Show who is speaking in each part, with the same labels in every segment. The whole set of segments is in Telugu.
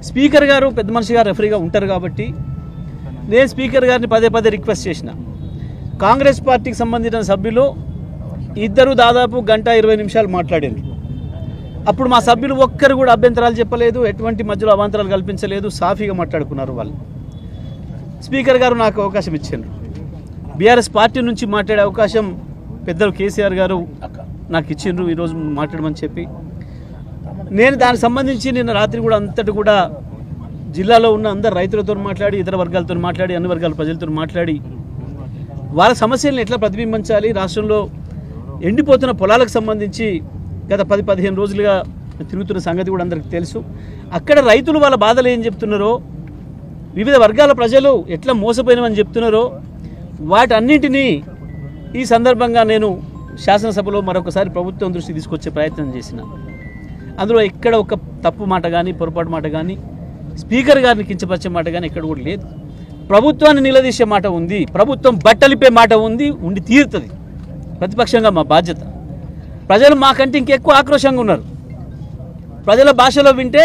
Speaker 1: స్పీకర్ గారు పెద్ద మనిషి గారు రెఫరీగా ఉంటారు కాబట్టి నేను స్పీకర్ గారిని పదే పదే రిక్వెస్ట్ చేసిన. కాంగ్రెస్ పార్టీకి సంబంధించిన సభ్యులు ఇద్దరు దాదాపు 1:20 నిమిషాలు మాట్లాడారు. అప్పుడు మా సభ్యులు ఒక్కరు కూడా అభ్యంతరాలు చెప్పలేదు, ఎటువంటి మధ్యలో అవాంతరాలు కల్పించలేదు, సాఫీగా మాట్లాడుకున్నారు వాళ్ళు. స్పీకర్ గారు నాకు అవకాశం ఇచ్చారు. బీఆర్ఎస్ పార్టీ నుంచి మాట్లాడే అవకాశం పెద్దలు కేసీఆర్ గారు నాకు ఇచ్చిండ్రు ఈరోజు మాట్లాడమని చెప్పి. నేను దానికి సంబంధించి నిన్న రాత్రి కూడా అంతటి కూడా జిల్లాలో ఉన్న అందరు రైతులతో మాట్లాడి, ఇతర వర్గాలతో మాట్లాడి, అన్ని వర్గాల ప్రజలతో మాట్లాడి వాళ్ళ సమస్యలను ఎట్లా ప్రతిబింబించాలి, రాష్ట్రంలో ఎండిపోతున్న పొలాలకు సంబంధించి గత 10-15 రోజులుగా తిరుగుతున్న సంగతి కూడా అందరికీ తెలుసు. అక్కడ రైతులు వాళ్ళ బాధలు ఏం చెప్తున్నారో, వివిధ వర్గాల ప్రజలు ఎట్లా మోసపోయినామని చెప్తున్నారో వాటన్నింటినీ ఈ సందర్భంగా నేను శాసనసభలో మరొకసారి ప్రభుత్వం దృష్టి తీసుకొచ్చే ప్రయత్నం చేసిన. అందులో ఎక్కడ ఒక తప్పు మాట కానీ, పొరపాటు మాట కానీ, స్పీకర్ గారిని కించపరిచే మాట కానీ ఎక్కడ కూడా లేదు. ప్రభుత్వాన్ని నిలదీసే మాట ఉంది, ప్రభుత్వం బట్టలిపే మాట ఉంది, ఉండి తీరుతుంది. ప్రతిపక్షంగా మా బాధ్యత. ప్రజలు మాకంటే ఇంకెక్కువ ఆక్రోషంగా ఉన్నారు. ప్రజల భాషలో వింటే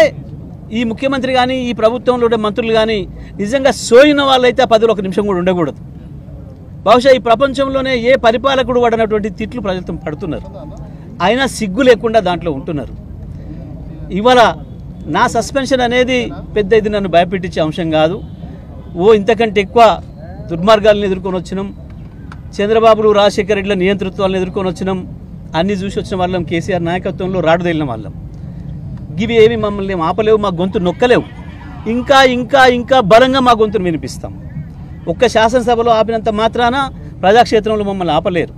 Speaker 1: ఈ ముఖ్యమంత్రి కానీ, ఈ ప్రభుత్వంలో ఉండే మంత్రులు కానీ నిజంగా సోయిన వాళ్ళైతే ఆ పదవిలో ఒక నిమిషం కూడా ఉండకూడదు. బహుశా ఈ ప్రపంచంలోనే ఏ పరిపాలకుడు పడినటువంటి తిట్లు ప్రజలతో పడుతున్నారు, అయినా సిగ్గు లేకుండా దాంట్లో ఉంటున్నారు. ఇవాళ నా సస్పెన్షన్ అనేది పెద్ద ఇది నన్ను భయపెట్టించే అంశం కాదు. ఇంతకంటే ఎక్కువ దుర్మార్గాలను ఎదుర్కొని వచ్చినాం, చంద్రబాబులు రాజశేఖర రెడ్డిల నియంతృత్వాలను ఎదుర్కొని వచ్చినాం, అన్నీ చూసి వచ్చిన వాళ్ళం, కేసీఆర్ నాయకత్వంలో రాడుదేలిన వాళ్ళం. ఇవి ఏమి మమ్మల్ని ఆపలేవు, మా గొంతు నొక్కలేవు. ఇంకా ఇంకా ఇంకా బలంగా మా గొంతును వినిపిస్తాం. ఒక్క శాసనసభలో ఆపినంత మాత్రాన ప్రజాక్షేత్రంలో మమ్మల్ని ఆపలేరు.